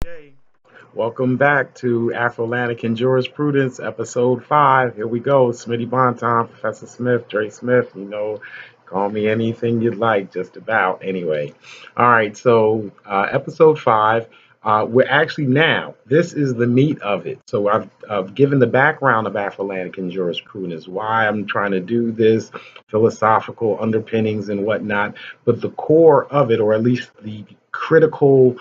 Okay, welcome back to Afrolantican Jurisprudence, episode 5. Here we go. Smitty Bonton, Professor Smith, Dre Smith. Call me anything you'd like, just about. Anyway, all right, so episode 5. We're actually now, this is the meat of it. So I've given the background of Afrolantican jurisprudence, why I'm trying to do this, philosophical underpinnings and whatnot. But the core of it, or at least the critical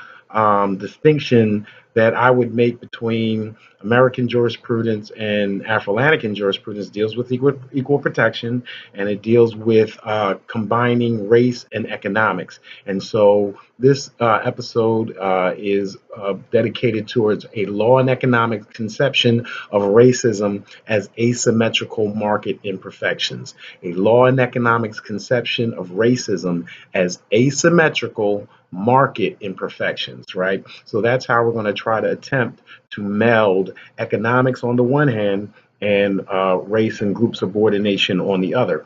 distinction that I would make between American jurisprudence and Afro-Atlantic jurisprudence deals with equal protection, and it deals with combining race and economics. And so this episode is dedicated towards a law and economics conception of racism as asymmetrical market imperfections. A law and economics conception of racism as asymmetrical market imperfections, right? So that's how we're going to try to attempt to meld economics on the one hand and race and group subordination on the other.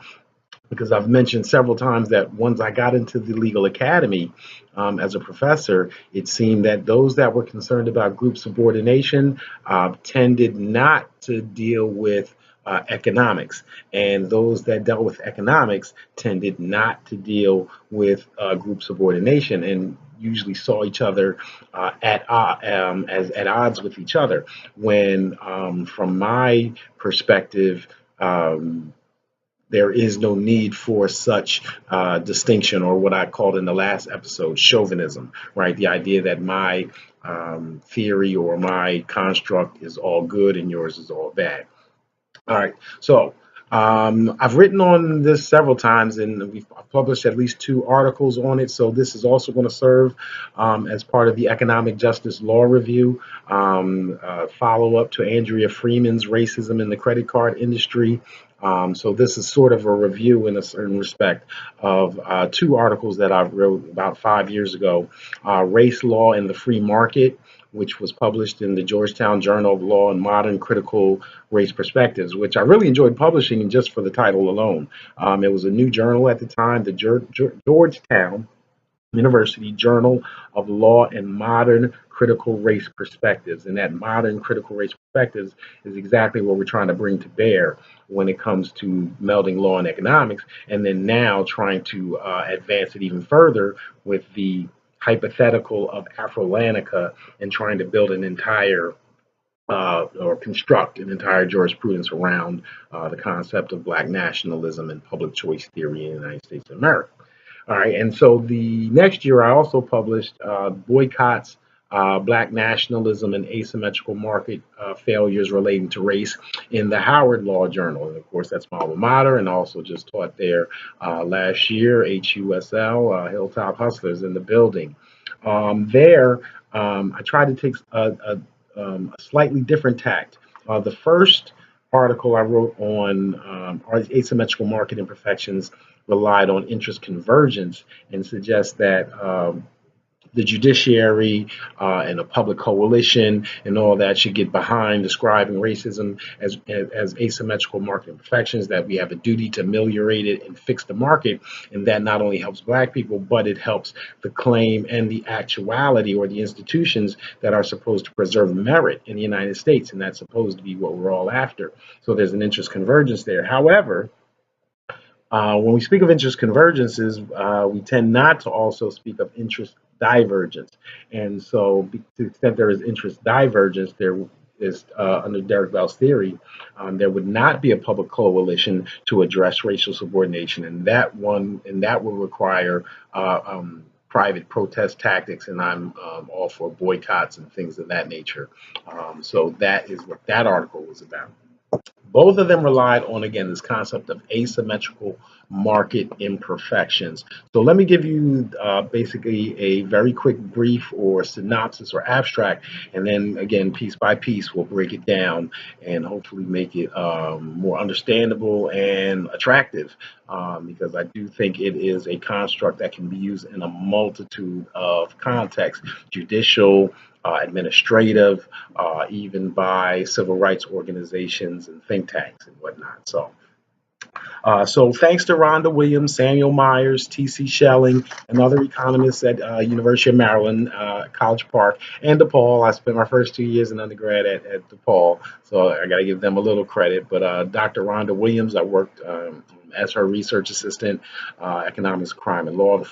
Because I've mentioned several times that once I got into the legal academy as a professor, it seemed that those that were concerned about group subordination tended not to deal with economics, and those that dealt with economics tended not to deal with group subordination, and usually saw each other as at odds with each other. When, from my perspective, there is no need for such distinction, or what I called in the last episode, chauvinism, right? The idea that my theory or my construct is all good and yours is all bad. All right, so I've written on this several times, and we've published at least 2 articles on it. So this is also going to serve as part of the Economic Justice Law Review, follow up to Andrea Freeman's Racism in the Credit Card Industry. So this is sort of a review in a certain respect of 2 articles that I wrote about 5 years ago, Race Law and the Free Market, which was published in the Georgetown Journal of Law and Modern Critical Race Perspectives, which I really enjoyed publishing just for the title alone. It was a new journal at the time, the Georgetown University Journal of Law and Modern Critical Race Perspectives. And that modern critical race perspectives is exactly what we're trying to bring to bear when it comes to melding law and economics, and then now trying to advance it even further with the hypothetical of Afrolantica and trying to build an entire or construct an entire jurisprudence around the concept of Black nationalism and public choice theory in the United States of America. All right, and so the next year I also published Boycotts, Black Nationalism and Asymmetrical Market Failures Relating to Race in the Howard Law Journal. And of course, that's my alma mater, and also just taught there last year, HUSL, Hilltop Hustlers in the building. I tried to take a slightly different tact. The first article I wrote on asymmetrical market imperfections relied on interest convergence and suggests that the judiciary and a public coalition and all that should get behind describing racism as asymmetrical market imperfections, that we have a duty to ameliorate it and fix the market. And that not only helps Black people, but it helps the claim and the actuality, or the institutions that are supposed to preserve merit in the United States. And that's supposed to be what we're all after. So there's an interest convergence there. However, when we speak of interest convergences, we tend not to also speak of interest divergence. And so, to the extent there is interest divergence, there is, under Derek Bell's theory, there would not be a public coalition to address racial subordination, and that will require private protest tactics, and I'm all for boycotts and things of that nature. So that is what that article was about. Both of them relied on, again, this concept of asymmetrical market imperfections. So let me give you basically a very quick brief or synopsis or abstract, and then again, piece by piece, we'll break it down and hopefully make it more understandable and attractive, because I do think it is a construct that can be used in a multitude of contexts: judicial, administrative, even by civil rights organizations and think tanks and whatnot. So So thanks to Rhonda Williams, Samuel Myers, T.C. Schelling, and other economists at University of Maryland, College Park, and DePaul. I spent my first 2 years in undergrad at DePaul, so I got to give them a little credit. But Dr. Rhonda Williams, I worked as her research assistant, economics, crime, and law,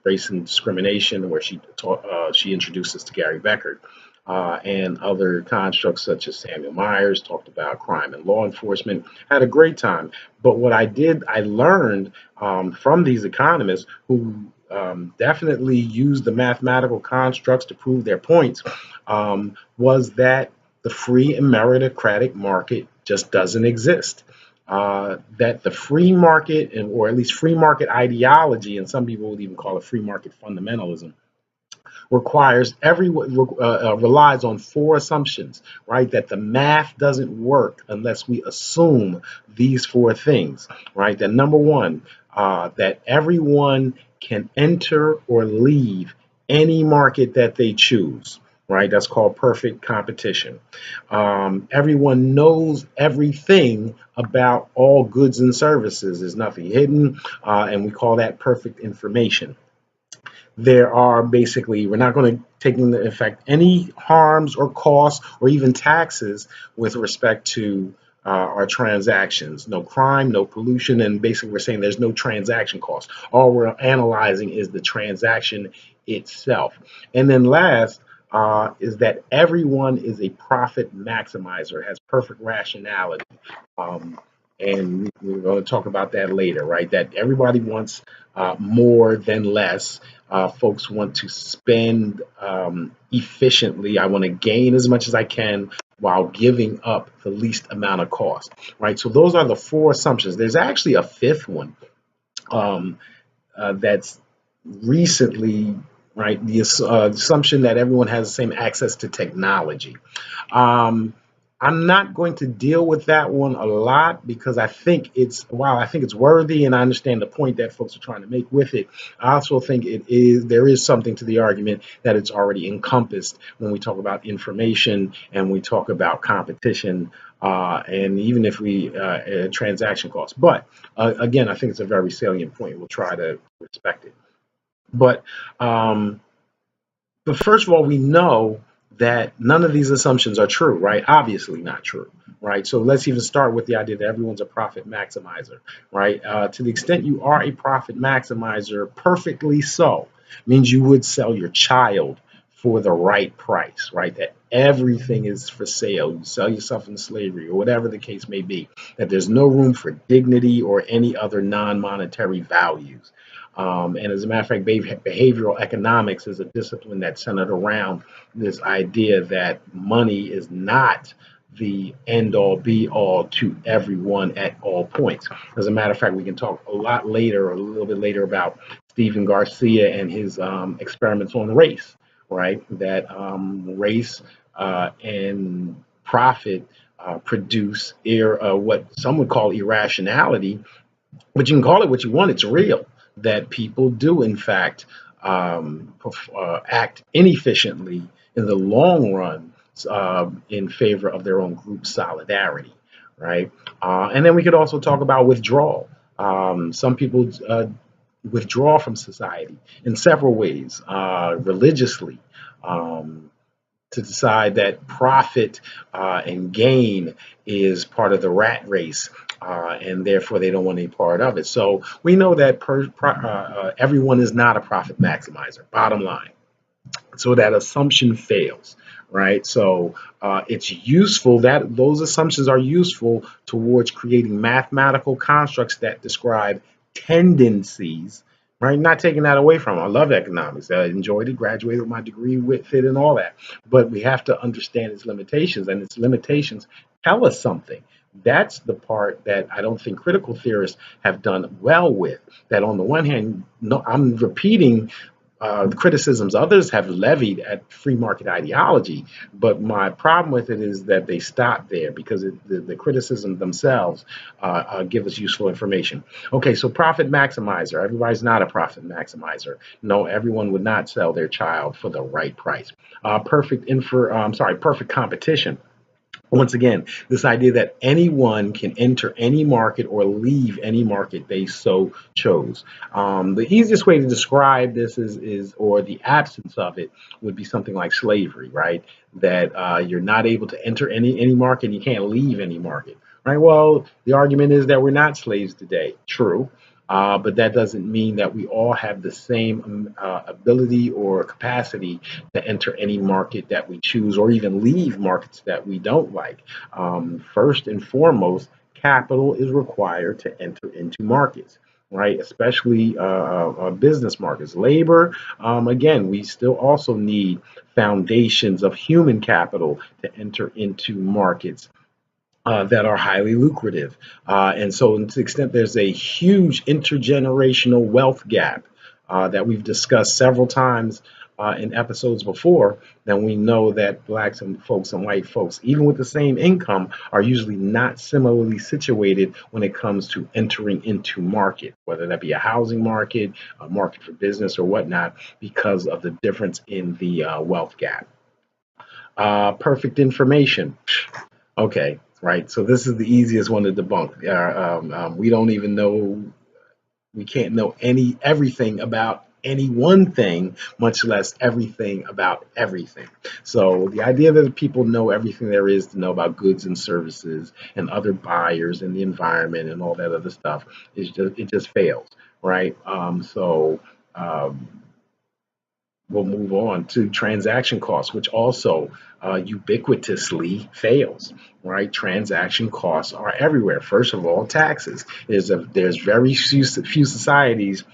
race and discrimination, where she taught, she introduced us to Gary Becker. And other constructs such as Samuel Myers talked about crime and law enforcement. Had a great time. But what I did, I learned from these economists who definitely used the mathematical constructs to prove their points, was that the free and meritocratic market just doesn't exist. That the free market, or at least free market ideology, and some people would even call it free market fundamentalism, requires relies on four assumptions, right? That the math doesn't work unless we assume these four things, right? That number one, that everyone can enter or leave any market that they choose. Right, that's called perfect competition. Everyone knows everything about all goods and services. There's nothing hidden, and we call that perfect information. There are basically, we're not going to take into effect any harms or costs or even taxes with respect to our transactions. No crime, no pollution, and basically we're saying there's no transaction cost. All we're analyzing is the transaction itself. And then last, is that everyone is a profit maximizer, has perfect rationality. Um, and we're going to talk about that later, right? That everybody wants more than less. Folks want to spend efficiently. I want to gain as much as I can while giving up the least amount of cost, right? So those are the four assumptions. There's actually a fifth one that's recently, right? The assumption that everyone has the same access to technology. Um, I'm not going to deal with that one a lot because I think it's, while I think it's worthy and I understand the point that folks are trying to make with it, I also think there is something to the argument that it's already encompassed when we talk about information and we talk about competition, and even if we transaction costs. But again, I think it's a very salient point. We'll try to respect it. But um, but first of all, we know that none of these assumptions are true, right? Obviously not true, right? So let's even start with the idea that everyone's a profit maximizer, right? To the extent you are a profit maximizer, perfectly so, means you would sell your child for the right price, right? That everything is for sale. You sell yourself into slavery or whatever the case may be, that there's no room for dignity or any other non-monetary values. And as a matter of fact, behavioral economics is a discipline that's centered around this idea that money is not the end all be all to everyone at all points. As a matter of fact, we can talk a lot later, or a little bit later, about Stephen Garcia and his experiments on race, right? That race and profit produce what some would call irrationality, but you can call it what you want. It's real that people do, in fact, act inefficiently in the long run in favor of their own group solidarity, right? And then we could also talk about withdrawal. Some people withdraw from society in several ways, religiously. To decide that profit and gain is part of the rat race, and therefore they don't want any part of it. So we know that everyone is not a profit maximizer, bottom line. So that assumption fails, right? So it's useful, that those assumptions are useful towards creating mathematical constructs that describe tendencies, right? Not taking that away from them. I love economics. I enjoyed it, graduated with my degree with it and all that. But we have to understand its limitations, and its limitations tell us something. That's the part that I don't think critical theorists have done well with. That on the one hand, no, I'm repeating the criticisms others have levied at free market ideology, but my problem with it is that they stop there because the criticisms themselves give us useful information. Okay, so profit maximizer. Everybody's not a profit maximizer. No, everyone would not sell their child for the right price. Perfect competition. Once again, this idea that anyone can enter any market or leave any market they so chose. The easiest way to describe this or the absence of it, would be something like slavery, right? That you're not able to enter any market, you can't leave any market, right? Well, the argument is that we're not slaves today. True. But that doesn't mean that we all have the same ability or capacity to enter any market that we choose, or even leave markets that we don't like. First and foremost, capital is required to enter into markets, right? Especially business markets. Labor, again, we still also need foundations of human capital to enter into markets that are highly lucrative. And so, to the extent there's a huge intergenerational wealth gap that we've discussed several times in episodes before, then we know that blacks and folks and white folks, even with the same income, are usually not similarly situated when it comes to entering into market, whether that be a housing market, a market for business, or whatnot, because of the difference in the wealth gap. Perfect information. Okay, right. So this is the easiest one to debunk. We don't even know, we can't know everything about any one thing, much less everything about everything. So the idea that people know everything there is to know about goods and services and other buyers and the environment and all that other stuff is just fails, right? We'll move on to transaction costs, which also ubiquitously fails, right? Transaction costs are everywhere. First of all, taxes. There's very few societies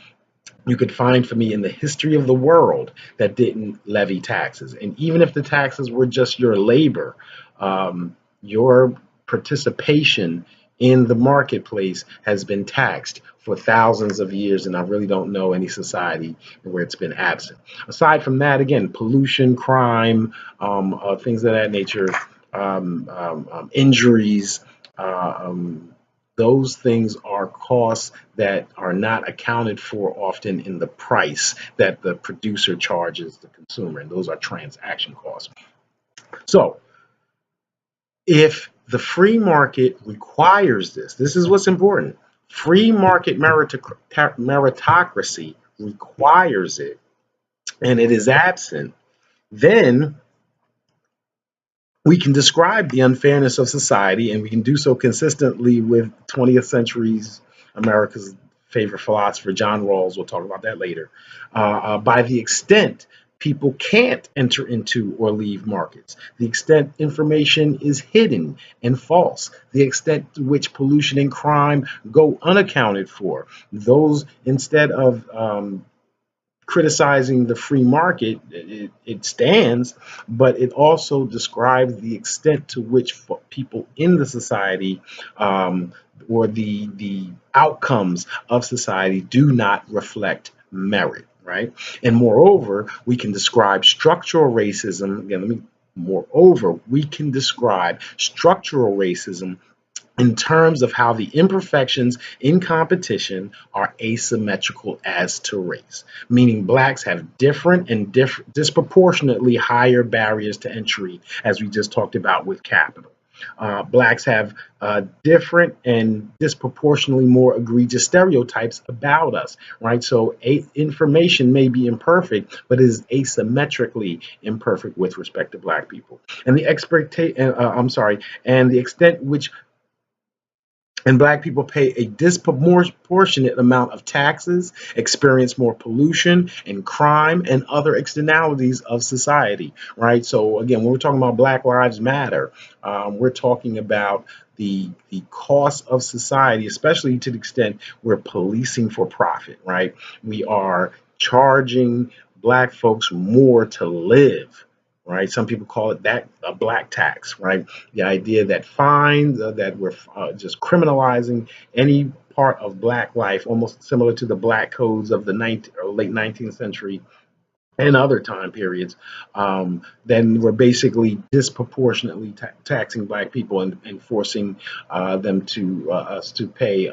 you could find for me in the history of the world that didn't levy taxes. And even if the taxes were just your labor, your participation in the marketplace has been taxed for thousands of years, and I really don't know any society where it's been absent. Aside from that, again, pollution, crime, things of that nature, injuries, those things are costs that are not accounted for often in the price that the producer charges the consumer, and those are transaction costs. So, if the free market requires this is what's important. Free market meritocracy requires it, and it is absent, then we can describe the unfairness of society, and we can do so consistently with 20th century's America's favorite philosopher, John Rawls. We'll talk about that later. By the extent people can't enter into or leave markets, the extent information is hidden and false, the extent to which pollution and crime go unaccounted for, those instead of criticizing the free market, it stands, but it also describes the extent to which people in the society or the outcomes of society do not reflect merit, right? And moreover, we can describe structural racism. Again, moreover, we can describe structural racism in terms of how the imperfections in competition are asymmetrical as to race, meaning blacks have different and disproportionately higher barriers to entry, as we just talked about with capital. Blacks have different and disproportionately more egregious stereotypes about us, right? So information may be imperfect, but is asymmetrically imperfect with respect to black people. And the and the extent which and black people pay a disproportionate amount of taxes, experience more pollution and crime and other externalities of society, right? So again, when we're talking about Black Lives Matter, we're talking about the cost of society, especially to the extent we're policing for profit, right? We are charging black folks more to live, right? Some people call it that a black tax, right? The idea that fines, that we're just criminalizing any part of black life, almost similar to the black codes of the late 19th century and other time periods, then we're basically disproportionately taxing black people and forcing them to us to pay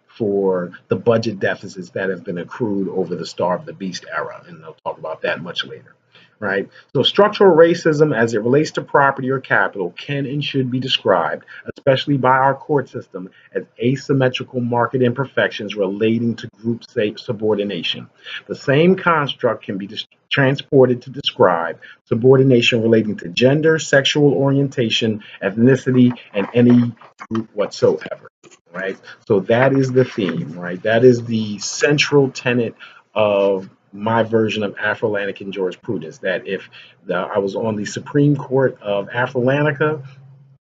for the budget deficits that have been accrued over the Starve the Beast era, and I'll talk about that much later. right? So structural racism as it relates to property or capital can and should be described, especially by our court system, as asymmetrical market imperfections relating to group subordination. The same construct can be transported to describe subordination relating to gender, sexual orientation, ethnicity, and any group whatsoever, right? So that is the theme, right? That is the central tenet of my version of Afrolantican jurisprudence. That if I was on the Supreme Court of Afrolantica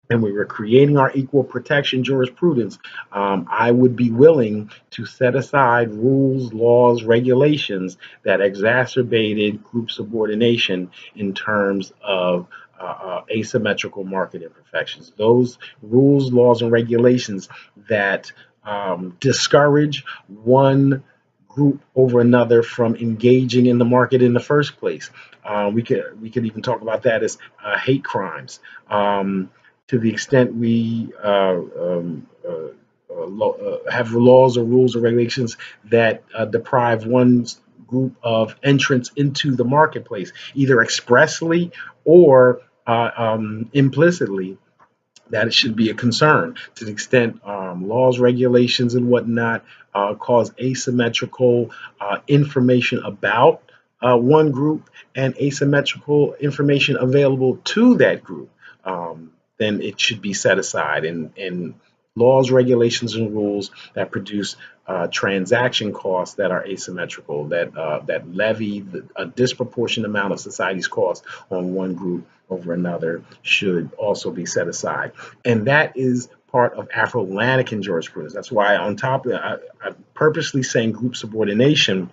and we were creating our equal protection jurisprudence, I would be willing to set aside rules, laws, regulations that exacerbated group subordination in terms of asymmetrical market imperfections. Those rules, laws, and regulations that discourage one group over another from engaging in the market in the first place. We could even talk about that as hate crimes. To the extent we have laws or rules or regulations that deprive one group of entrance into the marketplace, either expressly or implicitly, that it should be a concern. To the extent laws, regulations, and whatnot cause asymmetrical information about one group and asymmetrical information available to that group, then it should be set aside. And laws, regulations, and rules that produce transaction costs that are asymmetrical, that levy a disproportionate amount of society's costs on one group over another, should also be set aside. And that is part of Afro-Atlantic jurisprudence. That's why on top of that, I'm purposely saying group subordination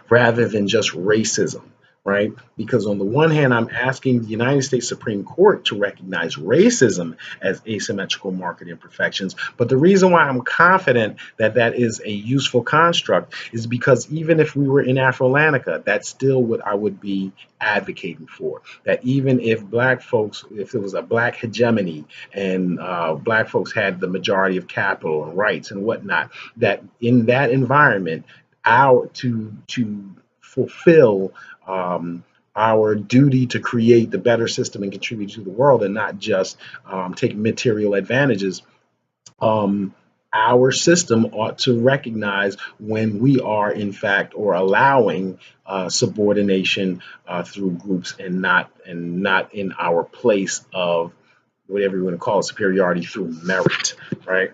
rather than just racism, right? Because on the one hand, I'm asking the United States Supreme Court to recognize racism as asymmetrical market imperfections. But the reason why I'm confident that that is a useful construct is because even if we were in Afrolantica, that's still what I would be advocating for. That even if black folks, if it was a black hegemony and black folks had the majority of capital and rights and whatnot, that in that environment, to fulfill our duty to create the better system and contribute to the world and not just take material advantages, our system ought to recognize when we are in fact or allowing subordination through groups and not in our place of whatever you want to call it, superiority through merit, right?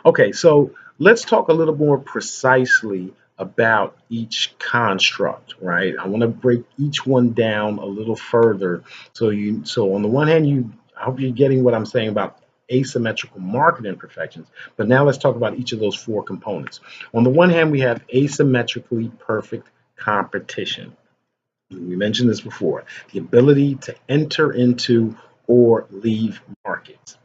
Okay, so let's talk a little more precisely about each construct, right? I want to break each one down a little further. So on the one hand, I hope you're getting what I'm saying about asymmetrical market imperfections. But now let's talk about each of those four components. On the one hand, we have asymmetrically perfect competition. We mentioned this before, the ability to enter into or leave markets.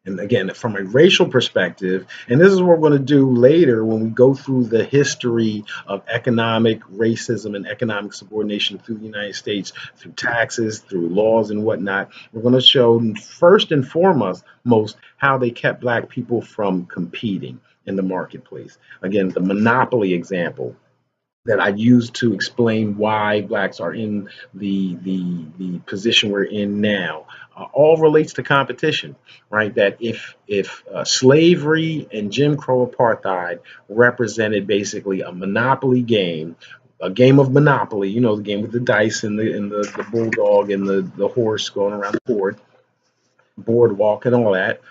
And again, from a racial perspective, and this is what we're going to do later when we go through the history of economic racism and economic subordination through the United States, through taxes, through laws and whatnot. We're going to show first and foremost how they kept black people from competing in the marketplace. Again, the monopoly example that I use to explain why blacks are in the position we're in now, all relates to competition, right? That if slavery and Jim Crow apartheid represented basically a monopoly game, a game of Monopoly, you know, the game with the dice and the bulldog and the horse going around the boardwalk and all that.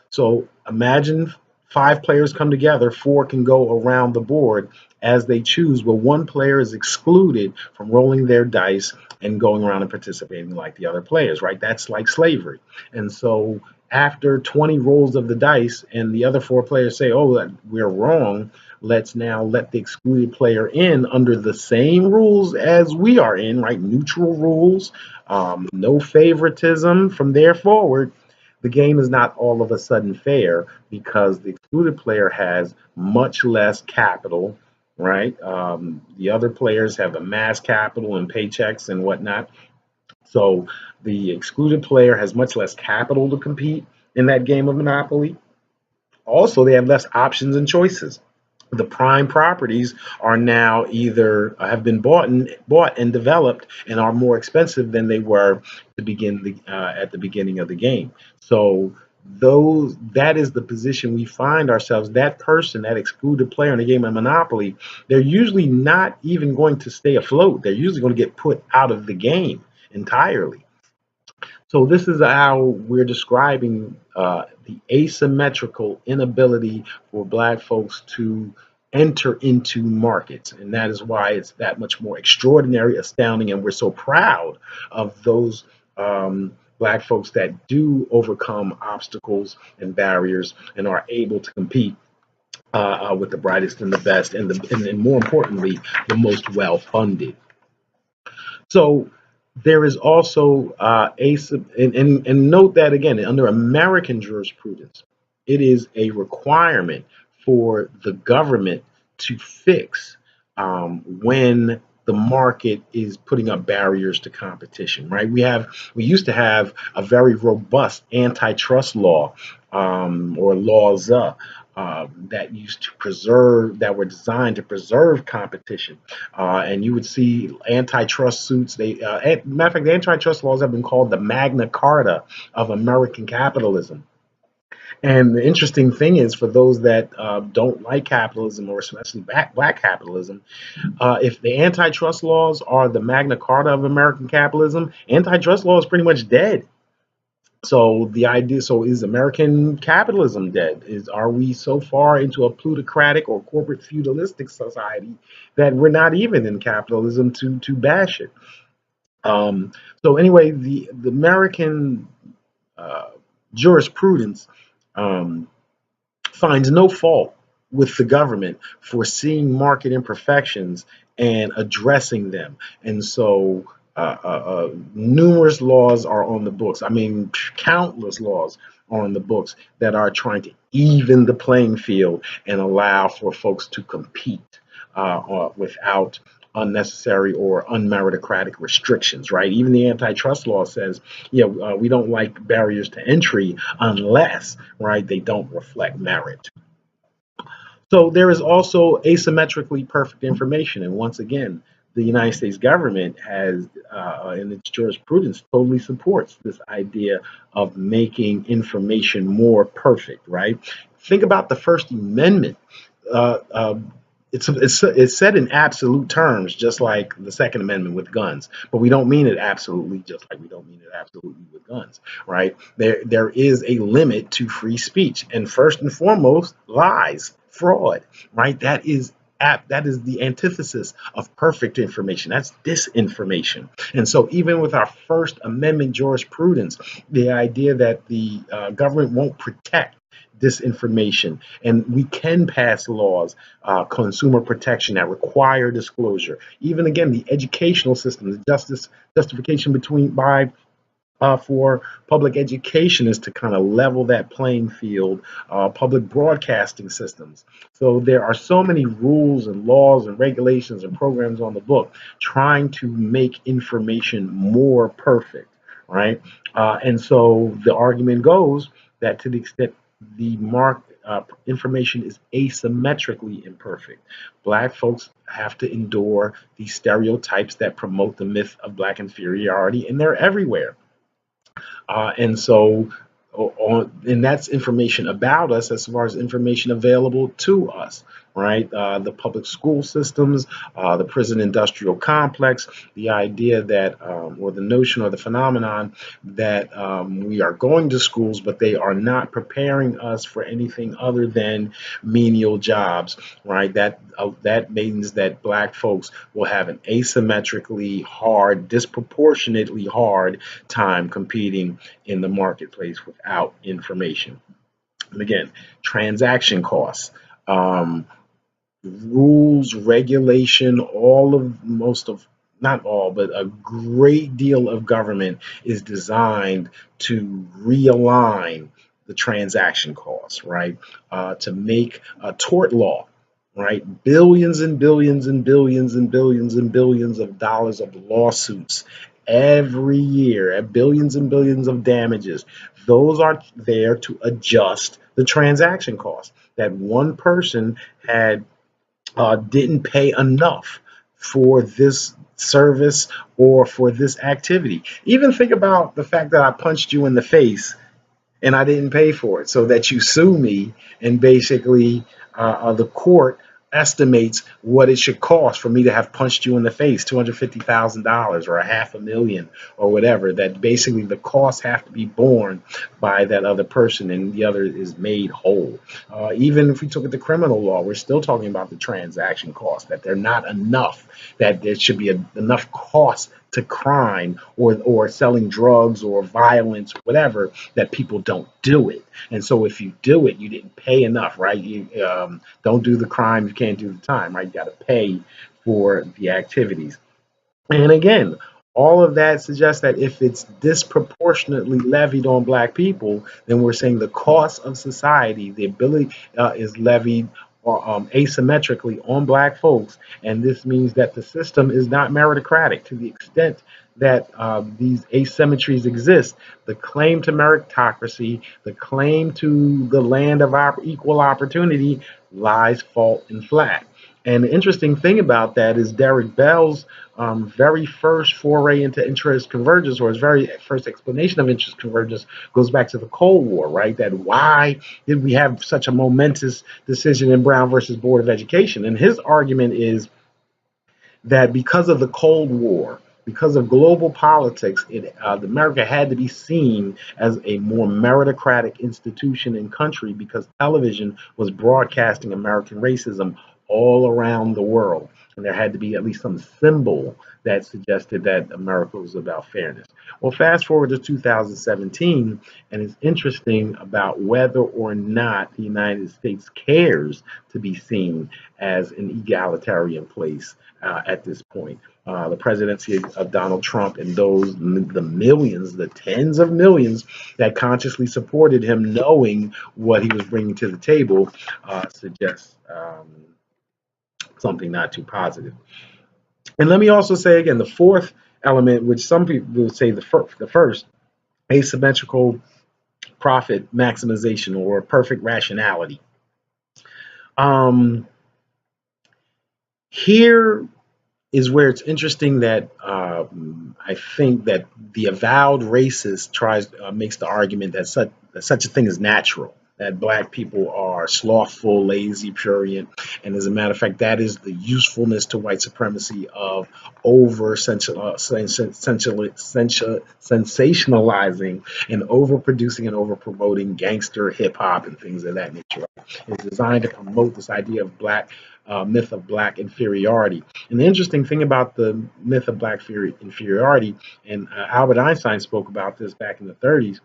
So imagine 5 players come together, 4 can go around the board as they choose, but one player is excluded from rolling their dice and going around and participating like the other players, right? That's like slavery. And so after 20 rolls of the dice and the other 4 players say, oh, we're wrong, let's now let the excluded player in under the same rules as we are in, right? Neutral rules, no favoritism from there forward. The game is not all of a sudden fair because the excluded player has much less capital, right? The other players have amassed capital and paychecks and whatnot. So the excluded player has much less capital to compete in that game of Monopoly. Also, they have less options and choices. The prime properties are now either have been bought and developed and are more expensive than they were at the beginning of the game. So that is the position we find ourselves. That person, that excluded player in the game of Monopoly, they're usually not even going to stay afloat. They're usually going to get put out of the game entirely. So this is how we're describing the asymmetrical inability for Black folks to enter into markets, and that is why it's that much more extraordinary, astounding, and we're so proud of those Black folks that do overcome obstacles and barriers and are able to compete with the brightest and the best, and more importantly, the most well funded. So there is also and note that again, under American jurisprudence, it is a requirement for the government to fix when the market is putting up barriers to competition, right? We used to have a very robust antitrust law or laws that were designed to preserve competition, and you would see antitrust suits. Matter of fact, the antitrust laws have been called the Magna Carta of American capitalism. And the interesting thing is, for those that don't like capitalism, or especially black capitalism, if the antitrust laws are the Magna Carta of American capitalism, antitrust law is pretty much dead. So is American capitalism dead? Are we so far into a plutocratic or corporate feudalistic society that we're not even in capitalism to bash it? So anyway, the American uh, jurisprudence um, finds no fault with the government for seeing market imperfections and addressing them. And so numerous laws are on the books. I mean, countless laws are on the books that are trying to even the playing field and allow for folks to compete without unnecessary or unmeritocratic restrictions, right? Even the antitrust law says, yeah, we don't like barriers to entry unless, right, they don't reflect merit. So there is also asymmetrically perfect information. And once again, the United States government has, in its jurisprudence, totally supports this idea of making information more perfect, right? Think about the First Amendment. Uh, uh, it's said in absolute terms, just like the Second Amendment with guns, but we don't mean it absolutely, just like we don't mean it absolutely with guns, right? There is a limit to free speech, and first and foremost, lies, fraud, right? That is the antithesis of perfect information. That's disinformation. And so, even with our First Amendment jurisprudence, the idea that the government won't protect disinformation, and we can pass laws, consumer protection, that require disclosure. Even again, the educational system, the justification for public education is to kind of level that playing field. Public broadcasting systems. So there are so many rules and laws and regulations and programs on the book trying to make information more perfect, right? And so the argument goes that to the extent the information is asymmetrically imperfect, Black folks have to endure these stereotypes that promote the myth of Black inferiority, and they're everywhere. And so, and that's information about us as far as information available to us, right? The public school systems, the prison industrial complex, the idea that, or the notion or the phenomenon that we are going to schools, but they are not preparing us for anything other than menial jobs, right? That means that Black folks will have an asymmetrically hard, disproportionately hard time competing in the marketplace without information. And again, transaction costs, um, rules, regulation, not all, but a great deal of government is designed to realign the transaction costs, right? To make a tort law, right? Billions and billions and billions and billions and billions of dollars of lawsuits every year at billions and billions of damages. Those are there to adjust the transaction costs that one person had didn't pay enough for this service or for this activity. Even think about the fact that I punched you in the face and I didn't pay for it, so that you sue me, and basically the court estimates what it should cost for me to have punched you in the face, $250,000 or a half a million or whatever. That basically the costs have to be borne by that other person, and the other is made whole. Even if we look at the criminal law, we're still talking about the transaction costs, that they're not enough, that there should be enough cost to crime or selling drugs or violence, whatever, that people don't do it. And so if you do it, you didn't pay enough, right? You don't do the crime, you can't do the time, right? You got to pay for the activities. And again, all of that suggests that if it's disproportionately levied on black people, then we're saying the cost of society, the ability is levied asymmetrically on black folks. And this means that the system is not meritocratic to the extent that these asymmetries exist. The claim to meritocracy, the claim to the land of equal opportunity lies fault and flat. And the interesting thing about that is Derek Bell's very first foray into interest convergence, or his very first explanation of interest convergence, goes back to the Cold War, right? That why did we have such a momentous decision in Brown versus Board of Education? And his argument is that because of the Cold War, because of global politics, America had to be seen as a more meritocratic institution and country because television was broadcasting American racism all around the world. And there had to be at least some symbol that suggested that America was about fairness. Well, fast forward to 2017, and it's interesting about whether or not the United States cares to be seen as an egalitarian place at this point. The presidency of Donald Trump and the millions, the tens of millions that consciously supported him, knowing what he was bringing to the table, suggests something not too positive. And let me also say again, the fourth element, which some people would say the first, asymmetrical profit maximization or perfect rationality. Here is where it's interesting that I think that the avowed racist makes the argument that such a thing is natural, that black people are slothful, lazy, prurient, and as a matter of fact, that is the usefulness to white supremacy of over sensationalizing and overproducing and over promoting gangster hip hop and things of that nature. It's designed to promote this idea of black myth of black inferiority. And the interesting thing about the myth of black inferiority, and Albert Einstein spoke about this back in the 30s,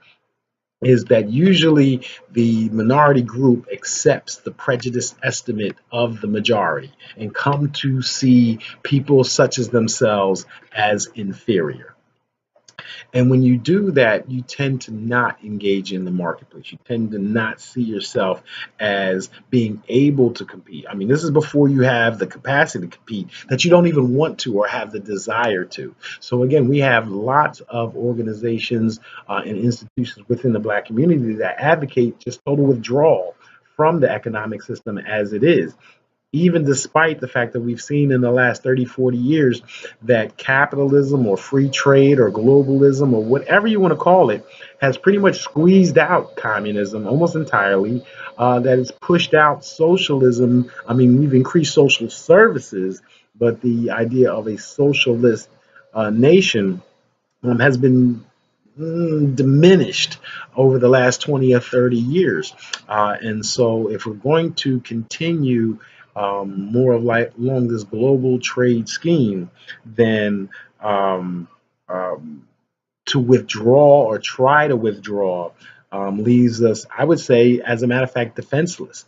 is that usually the minority group accepts the prejudiced estimate of the majority and come to see people such as themselves as inferior. And when you do that, you tend to not engage in the marketplace. You tend to not see yourself as being able to compete. I mean, this is before you have the capacity to compete, that you don't even want to or have the desire to. So again, we have lots of organizations and institutions within the Black community that advocate just total withdrawal from the economic system as it is, even despite the fact that we've seen in the last 30, 40 years that capitalism or free trade or globalism or whatever you want to call it has pretty much squeezed out communism almost entirely, that it's pushed out socialism. I mean, we've increased social services, but the idea of a socialist nation has been diminished over the last 20 or 30 years. And so if we're going to continue more of like along this global trade scheme, then to withdraw or try to withdraw leaves us, I would say, as a matter of fact, defenseless.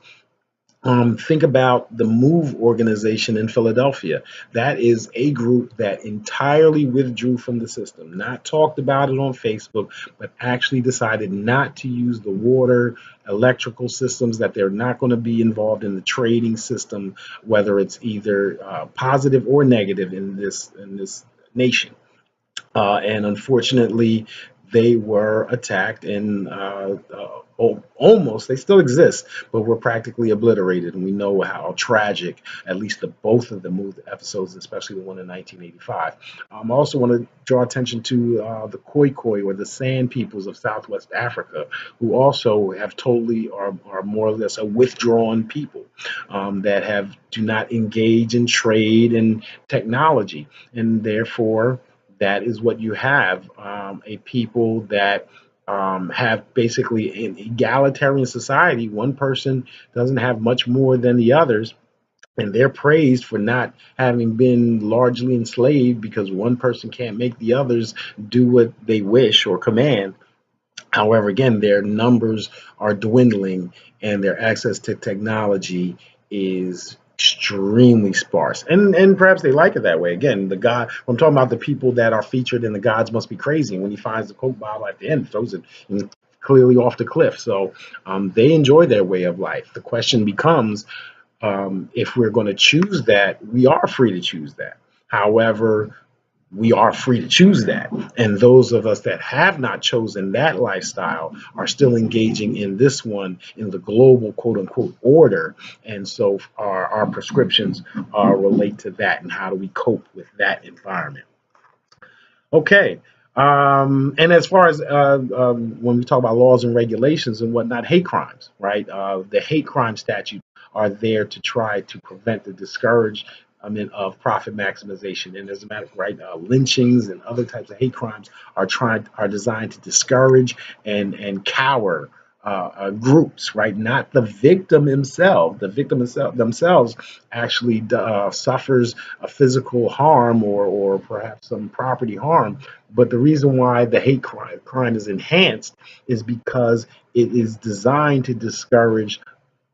Think about the MOVE organization in Philadelphia. That is a group that entirely withdrew from the system, not talked about it on Facebook, but actually decided not to use the water, electrical systems, that they're not going to be involved in the trading system, whether it's either positive or negative in this nation. And unfortunately, they were attacked and almost, they still exist, but were practically obliterated. And we know how tragic, at least both of the movie episodes, especially the one in 1985. I also want to draw attention to the Khoikhoi, or the Sand Peoples of Southwest Africa, who also have totally are more or less a withdrawn people that do not engage in trade and technology, and therefore that is what you have, a people that have basically an egalitarian society. One person doesn't have much more than the others, and they're praised for not having been largely enslaved because one person can't make the others do what they wish or command. However, again, their numbers are dwindling and their access to technology is extremely sparse. And perhaps they like it that way. Again, I'm talking about the people that are featured in The Gods Must Be Crazy. And when he finds the Coke bottle at the end, throws it clearly off the cliff. So they enjoy their way of life. The question becomes, if we're going to choose that, we are free to choose that. However, we are free to choose that. And those of us that have not chosen that lifestyle are still engaging in this one, in the global quote unquote order. And so our prescriptions relate to that, and how do we cope with that environment. Okay. And as far as when we talk about laws and regulations and whatnot, hate crimes, right? The hate crime statutes are there to try to prevent the discouragement of profit maximization. And as a matter of right, lynchings and other types of hate crimes are designed to discourage and cower groups, right? Not the victim himself. The victim themselves actually suffers a physical harm, or perhaps some property harm. But the reason why the hate crime is enhanced is because it is designed to discourage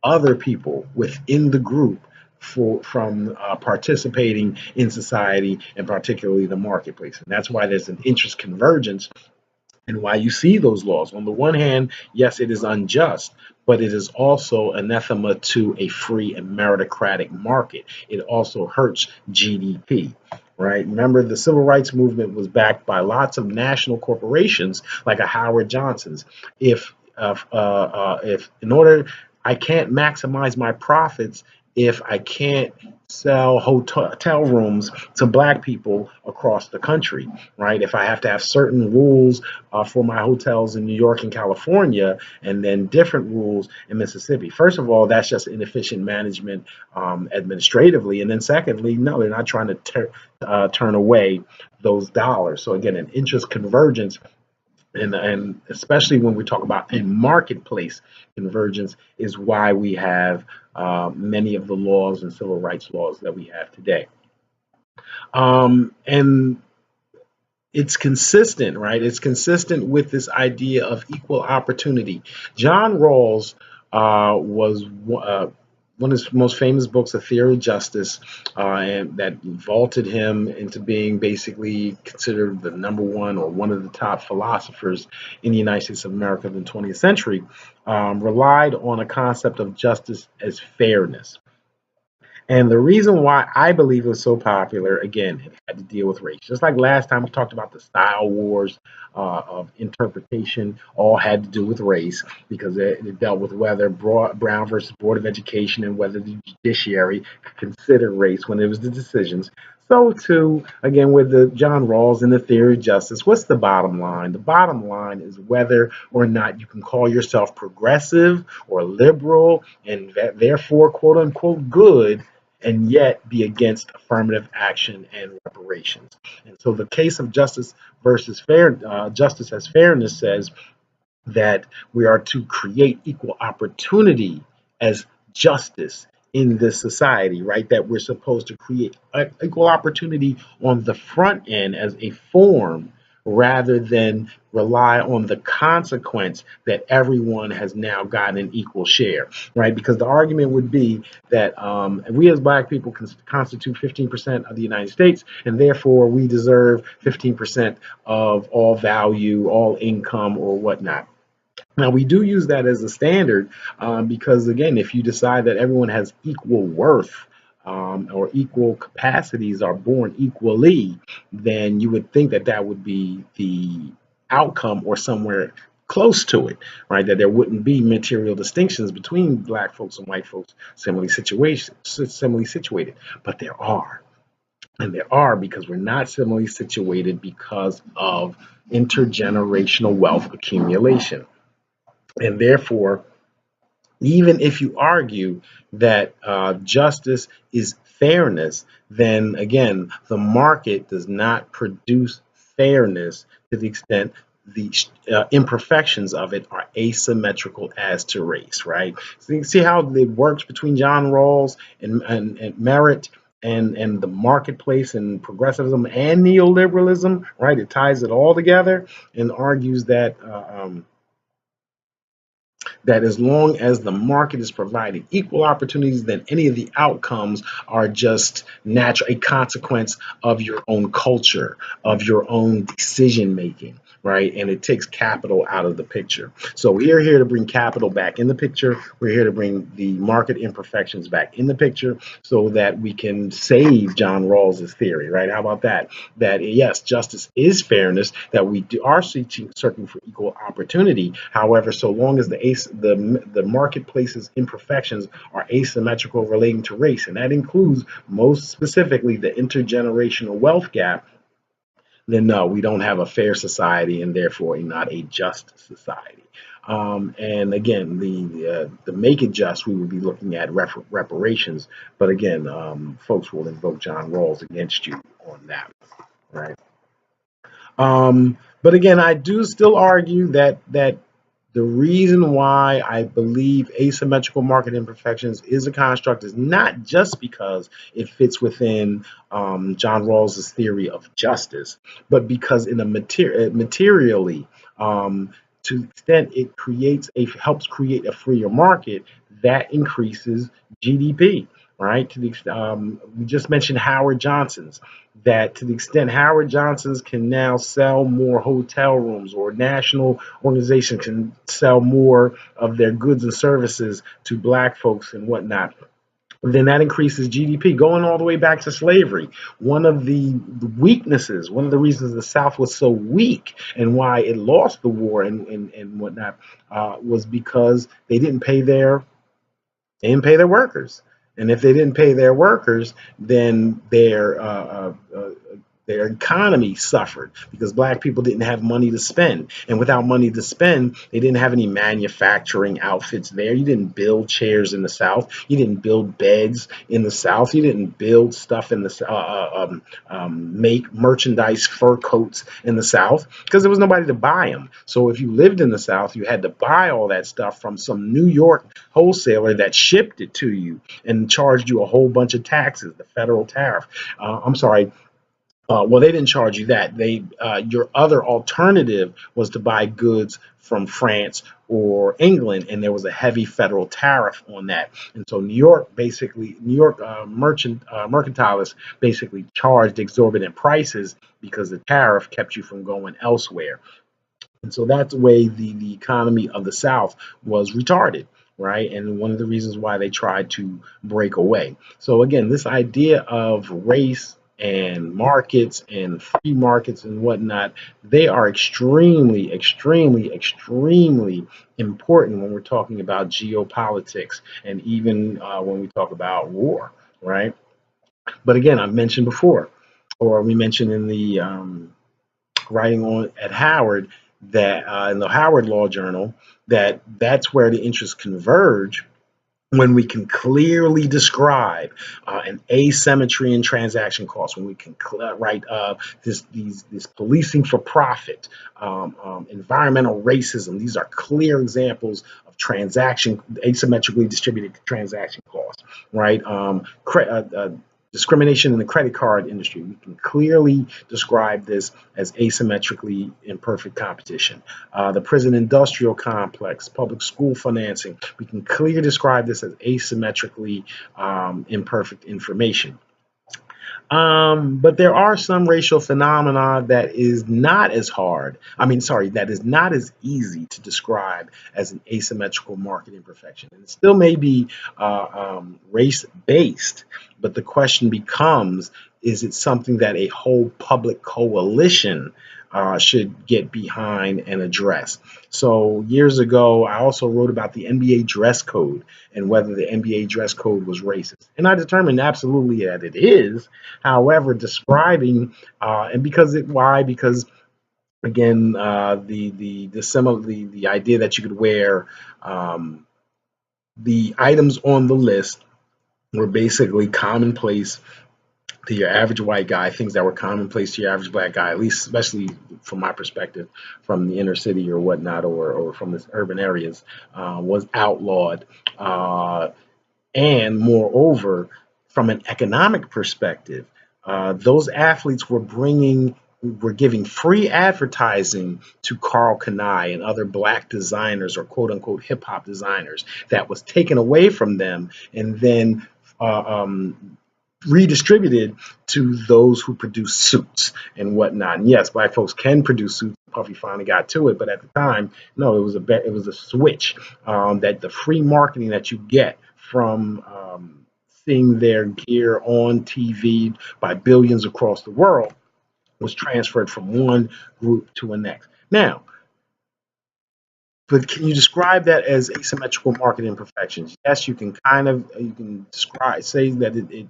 other people within the group from participating in society, and particularly the marketplace. And that's why there's an interest convergence, and why you see those laws. On the one hand, yes, it is unjust, but it is also anathema to a free and meritocratic market. It also hurts GDP. Right. Remember, the civil rights movement was backed by lots of national corporations like a Howard Johnson's. If in order, I can't maximize my profits if I can't sell hotel rooms to black people across the country, right? If I have to have certain rules for my hotels in New York and California, and then different rules in Mississippi. First of all, that's just inefficient management administratively. And then secondly, no, they're not trying to turn away those dollars. So again, an interest convergence, and especially when we talk about a marketplace convergence, is why we have many of the laws and civil rights laws that we have today. And it's consistent, right? It's consistent with this idea of equal opportunity. John Rawls was one of his most famous books, A Theory of Justice, and that vaulted him into being basically considered the number one, or one of the top philosophers in the United States of America in the 20th century, relied on a concept of justice as fairness. And the reason why I believe it was so popular, again, it had to deal with race. Just like last time we talked about the style wars of interpretation, all had to do with race, because it dealt with whether Brown versus Board of Education, and whether the judiciary could consider race when it was the decisions. So too, again, with the John Rawls and the theory of justice, what's the bottom line? The bottom line is whether or not you can call yourself progressive or liberal, and therefore, quote unquote, good, and yet be against affirmative action and reparations. And so the case of justice versus justice as fairness says that we are to create equal opportunity as justice in this society, right? That we're supposed to create equal opportunity on the front end as a form, rather than rely on the consequence that everyone has now gotten an equal share, right? Because the argument would be that we as black people constitute 15% of the United States, and therefore we deserve 15% of all value, all income, or whatnot. Now, we do use that as a standard because, again, if you decide that everyone has equal worth, or equal capacities, are born equally, then you would think that that would be the outcome or somewhere close to it, right? That there wouldn't be material distinctions between black folks and white folks similarly situated, but there are. And there are because we're not similarly situated because of intergenerational wealth accumulation. And therefore, even if you argue that justice is fairness, then again, the market does not produce fairness to the extent the imperfections of it are asymmetrical as to race, right? So you can see how it works between John Rawls and merit and the marketplace and progressivism and neoliberalism, right? It ties it all together and argues that that as long as the market is providing equal opportunities, then any of the outcomes are just natural, a consequence of your own culture, of your own decision making, right? And it takes capital out of the picture. So we're here to bring capital back in the picture. We're here to bring the market imperfections back in the picture so that we can save John Rawls's theory, right? How about that? That yes, justice is fairness, that we are searching for equal opportunity. However, so long as the marketplace's imperfections are asymmetrical relating to race, and that includes most specifically the intergenerational wealth gap, then no, we don't have a fair society and therefore not a just society. And again, the make it just, we would be looking at reparations. But again, folks will invoke John Rawls against you on that, right? But again, I do still argue that the reason why I believe asymmetrical market imperfections is a construct is not just because it fits within John Rawls's theory of justice, but because in a materially, to the extent it helps create a freer market that increases GDP. Right? To the we just mentioned Howard Johnson's, that to the extent Howard Johnson's can now sell more hotel rooms, or national organizations can sell more of their goods and services to black folks and whatnot, then that increases GDP. Going all the way back to slavery, one of the weaknesses, one of the reasons the South was so weak and why it lost the war and whatnot, was because they didn't pay their workers. And if they didn't pay their workers, then their economy suffered because black people didn't have money to spend. And without money to spend, they didn't have any manufacturing outfits there. You didn't build chairs in the South. You didn't build beds in the South. You didn't build stuff in the make merchandise, fur coats in the South, because there was nobody to buy them. So if you lived in the South, you had to buy all that stuff from some New York wholesaler that shipped it to you and charged you a whole bunch of taxes, the federal tariff. Well, they didn't charge you that. Your other alternative was to buy goods from France or England, and there was a heavy federal tariff on that. And so New York mercantilists basically charged exorbitant prices because the tariff kept you from going elsewhere. And so that's the way the economy of the South was retarded, right? And one of the reasons why they tried to break away. So again, this idea of race and markets and free markets and whatnot, they are extremely, extremely, extremely important when we're talking about geopolitics and even when we talk about war, right? But again, I mentioned before, or we mentioned in the writing on at Howard, that in the Howard Law Journal, that's where the interests converge when we can clearly describe an asymmetry in transaction costs, when we can write this policing for profit, environmental racism. These are clear examples of asymmetrically distributed transaction costs, right? Discrimination in the credit card industry. We can clearly describe this as asymmetrically imperfect competition. The prison industrial complex, public school financing, we can clearly describe this as asymmetrically imperfect information. But there are some racial phenomena that is not as that is not as easy to describe as an asymmetrical market imperfection. And it still may be race-based, but the question becomes, is it something that a whole public coalition should get behind and address. So years ago, I also wrote about the NBA dress code and whether the NBA dress code was racist. And I determined absolutely that it is. However, describing and because it why because again the idea that you could wear um, the items on the list were basically commonplace to your average white guy, things that were commonplace to your average black guy, at least especially from my perspective, from the inner city or whatnot, or from the urban areas, was outlawed. And moreover, from an economic perspective, those athletes were giving free advertising to Carl Kanai and other black designers or quote unquote hip hop designers that was taken away from them and then redistributed to those who produce suits and whatnot. And yes, black folks can produce suits. Puffy finally got to it, but at the time, no, it was a switch that the free marketing that you get from seeing their gear on TV by billions across the world was transferred from one group to the next. Now, but can you describe that as asymmetrical market imperfections? Yes, you can describe say that it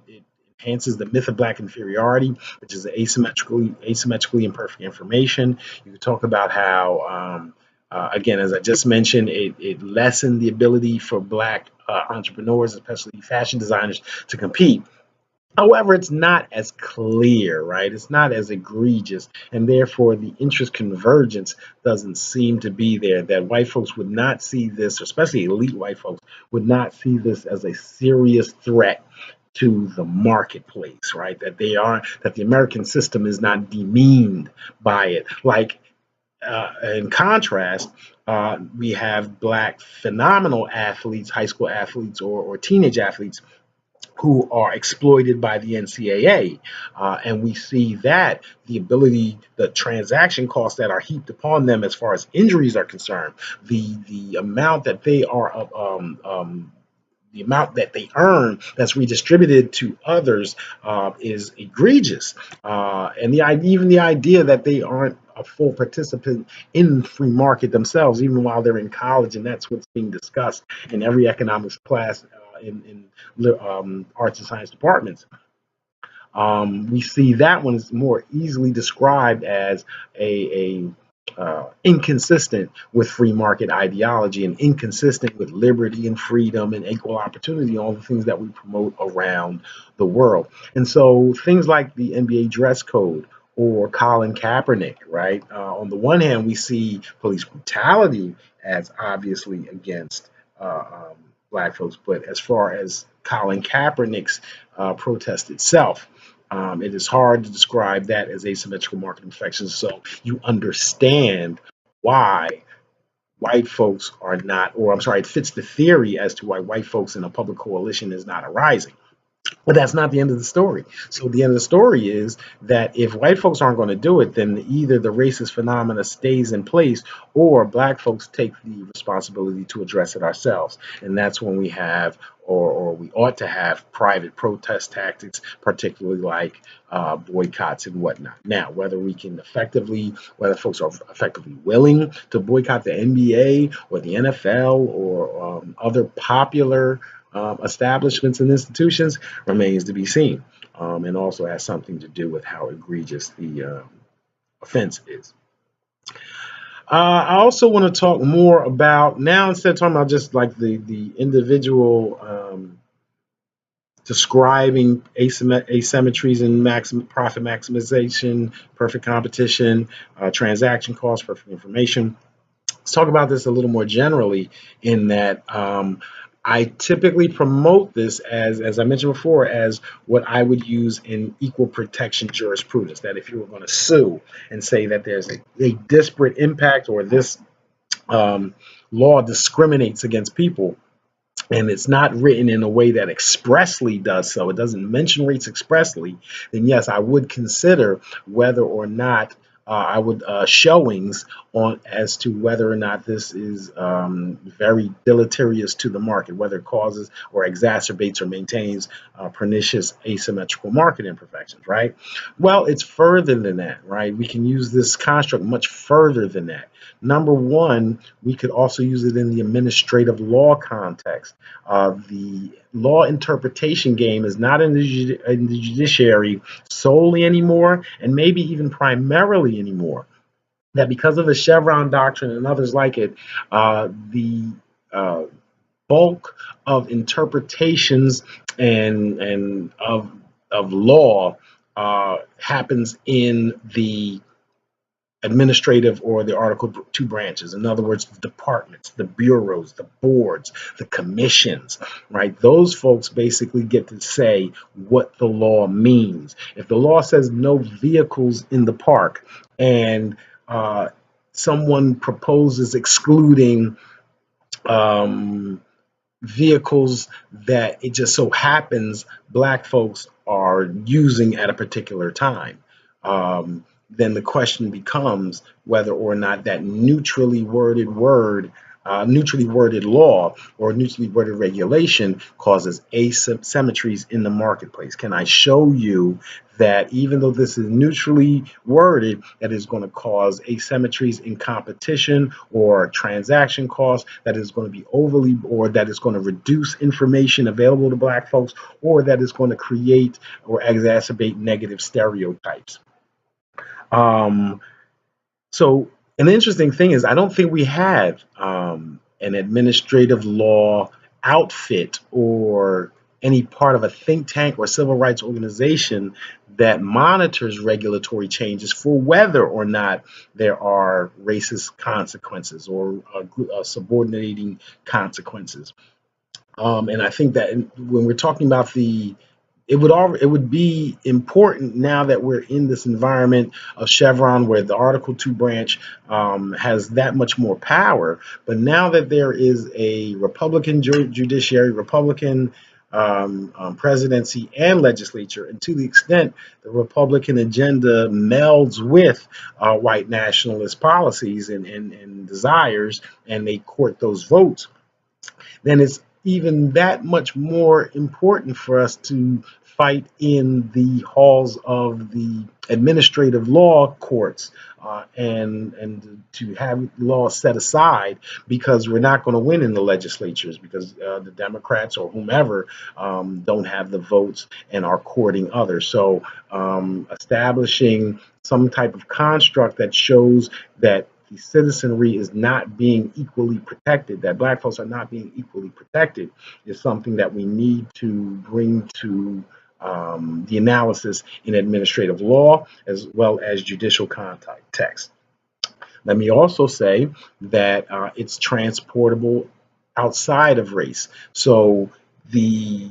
enhances the myth of black inferiority, which is asymmetrically imperfect information. You can talk about how again, as I just mentioned, it lessened the ability for black entrepreneurs, especially fashion designers, to compete. However, it's not as clear, right? It's not as egregious, and therefore the interest convergence doesn't seem to be there. That white folks would not see this, especially elite white folks, would not see this as a serious threat to the marketplace, right? That the American system is not demeaned by it. Like in contrast, we have black phenomenal athletes, high school athletes, or teenage athletes who are exploited by the NCAA. And we see that the transaction costs that are heaped upon them as far as injuries are concerned, the amount that they are the amount that they earn that's redistributed to others is egregious. And even the idea that they aren't a full participant in the free market themselves, even while they're in college, and that's what's being discussed in every economics class in arts and science departments. We see that one is more easily described as a inconsistent with free market ideology and inconsistent with liberty and freedom and equal opportunity, all the things that we promote around the world. And so things like the NBA dress code or Colin Kaepernick, right? On the one hand, we see police brutality as obviously against black folks, but as far as Colin Kaepernick's protest itself, it is hard to describe that as asymmetrical market infections. So you understand why white folks are not, or I'm sorry, it fits the theory as to why white folks in a public coalition is not arising. But that's not the end of the story. So the end of the story is that if white folks aren't going to do it, then either the racist phenomena stays in place or black folks take the responsibility to address it ourselves. And that's when we have, or we ought to have, private protest tactics, particularly like boycotts and whatnot. Now, whether folks are effectively willing to boycott the NBA or the NFL or other popular establishments and institutions remains to be seen, and also has something to do with how egregious the offense is. I also want to talk more about now, instead of talking about just like the individual describing asymmetries in profit maximization, perfect competition, transaction costs, perfect information. Let's talk about this a little more generally in that I typically promote this as I mentioned before, as what I would use in equal protection jurisprudence. That if you were going to sue and say that there's a disparate impact or this law discriminates against people, and it's not written in a way that expressly does so, it doesn't mention race expressly, then yes, I would consider whether or not I would showings on as to whether or not this is very deleterious to the market, whether it causes or exacerbates or maintains pernicious asymmetrical market imperfections, right? Well, it's further than that, right? We can use this construct much further than that. Number one, we could also use it in the administrative law context. The law interpretation game is not in the judiciary solely anymore, and maybe even primarily anymore. That because of the Chevron doctrine and others like it, the bulk of interpretations and of law happens in the administrative or the Article 2 branches. In other words, the departments, the bureaus, the boards, the commissions, right? Those folks basically get to say what the law means. If the law says no vehicles in the park and someone proposes excluding vehicles that it just so happens black folks are using at a particular time, then the question becomes whether or not that neutrally worded law or neutrally worded regulation causes asymmetries in the marketplace. Can I show you that even though this is neutrally worded, that is going to cause asymmetries in competition or transaction costs, that is going to be overly, or that is going to reduce information available to black folks, or that is going to create or exacerbate negative stereotypes? Um, so an interesting thing is I don't think we have an administrative law outfit or any part of a think tank or civil rights organization that monitors regulatory changes for whether or not there are racist consequences or subordinating consequences. And I think that when we're talking about it would be important now that we're in this environment of Chevron where the Article 2 branch has that much more power. But now that there is a Republican judiciary, Republican presidency and legislature, and to the extent the Republican agenda melds with white nationalist policies and desires, and they court those votes, then it's even that much more important for us to fight in the halls of the administrative law courts and to have laws set aside, because we're not going to win in the legislatures because the Democrats or whomever don't have the votes and are courting others. So establishing some type of construct that shows that the citizenry is not being equally protected, that black folks are not being equally protected, is something that we need to bring to the analysis in administrative law as well as judicial context. Let me also say that it's transportable outside of race. So we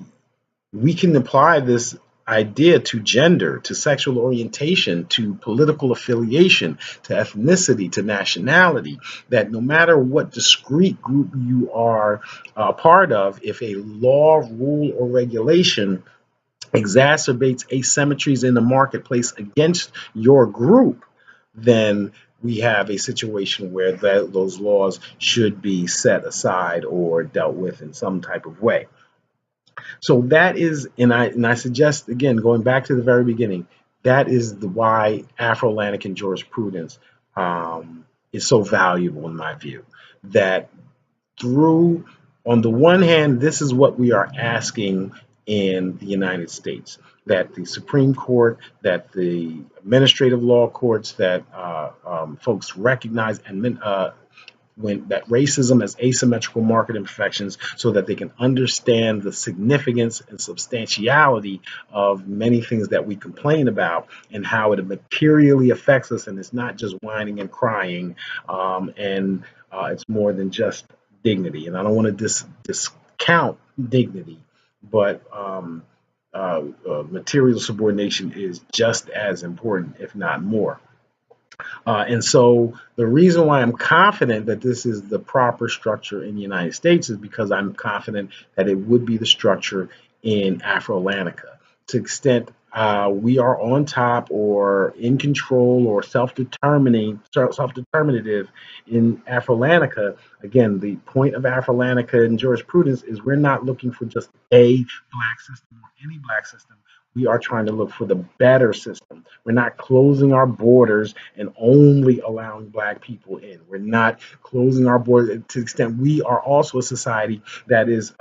can apply this idea to gender, to sexual orientation, to political affiliation, to ethnicity, to nationality, that no matter what discrete group you are a part of, if a law, rule, or regulation exacerbates asymmetries in the marketplace against your group, then we have a situation where those laws should be set aside or dealt with in some type of way. So that is, and I suggest again, going back to the very beginning, that is why Afrolantican jurisprudence is so valuable in my view. That through, on the one hand, this is what we are asking in the United States, that the Supreme Court, that the administrative law courts, that folks recognize and that racism as asymmetrical market imperfections, so that they can understand the significance and substantiality of many things that we complain about and how it materially affects us. And it's not just whining and crying, and it's more than just dignity. And I don't want to discount dignity, but material subordination is just as important, if not more. And so the reason why I'm confident that this is the proper structure in the United States is because I'm confident that it would be the structure in Afrolantica. To the extent we are on top or in control or self-determinative in Afrolantica. Again, the point of Afrolantica in jurisprudence is we're not looking for just a black system or any black system. We are trying to look for the better system. We're not closing our borders and only allowing black people in. We're not closing our borders to the extent we are also a society that is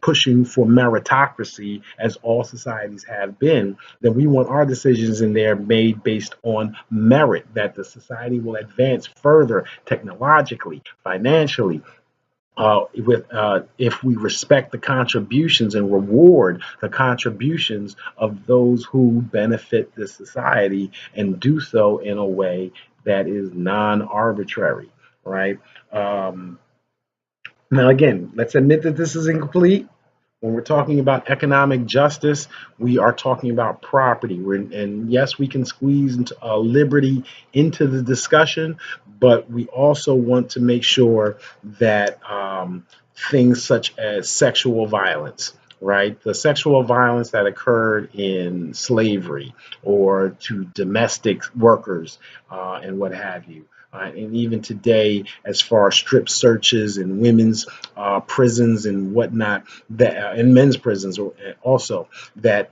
pushing for meritocracy, as all societies have been. Then we want our decisions in there made based on merit, that the society will advance further technologically, financially, with if we respect the contributions and reward the contributions of those who benefit the society and do so in a way that is non-arbitrary, right? Now, again, let's admit that this is incomplete. When we're talking about economic justice, we are talking about property. And yes, we can squeeze into, liberty into the discussion, but we also want to make sure that things such as sexual violence, right? The sexual violence that occurred in slavery or to domestic workers and what have you. And even today, as far as strip searches and women's prisons and whatnot, that and men's prisons also, that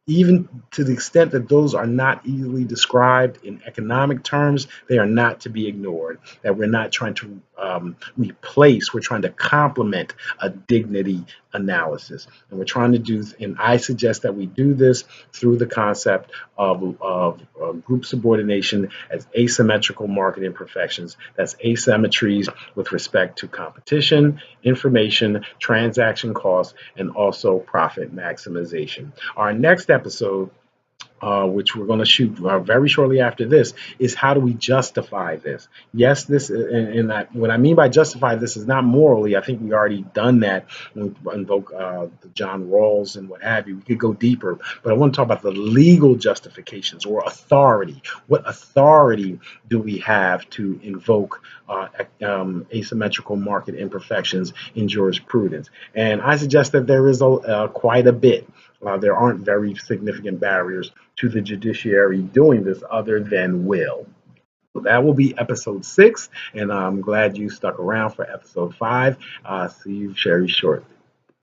even to the extent that those are not easily described in economic terms, they are not to be ignored. That we're not trying to replace, we're trying to complement a dignity analysis. And we're trying to do, and I suggest that we do this through the concept of group subordination as asymmetrical market imperfections. That's asymmetries with respect to competition, information, transaction costs, and also profit maximization. Our next episode, which we're going to shoot very shortly after this, is how do we justify this? Yes, this and what I mean by justify this is not morally. I think we already done that when we invoke the John Rawls and what have you. We could go deeper, but I want to talk about the legal justifications or authority. What authority do we have to invoke asymmetrical market imperfections in jurisprudence? And I suggest that there is quite a bit. There aren't very significant barriers to the judiciary doing this other than will. So that will be episode 6, and I'm glad you stuck around for episode 5. See you very shortly.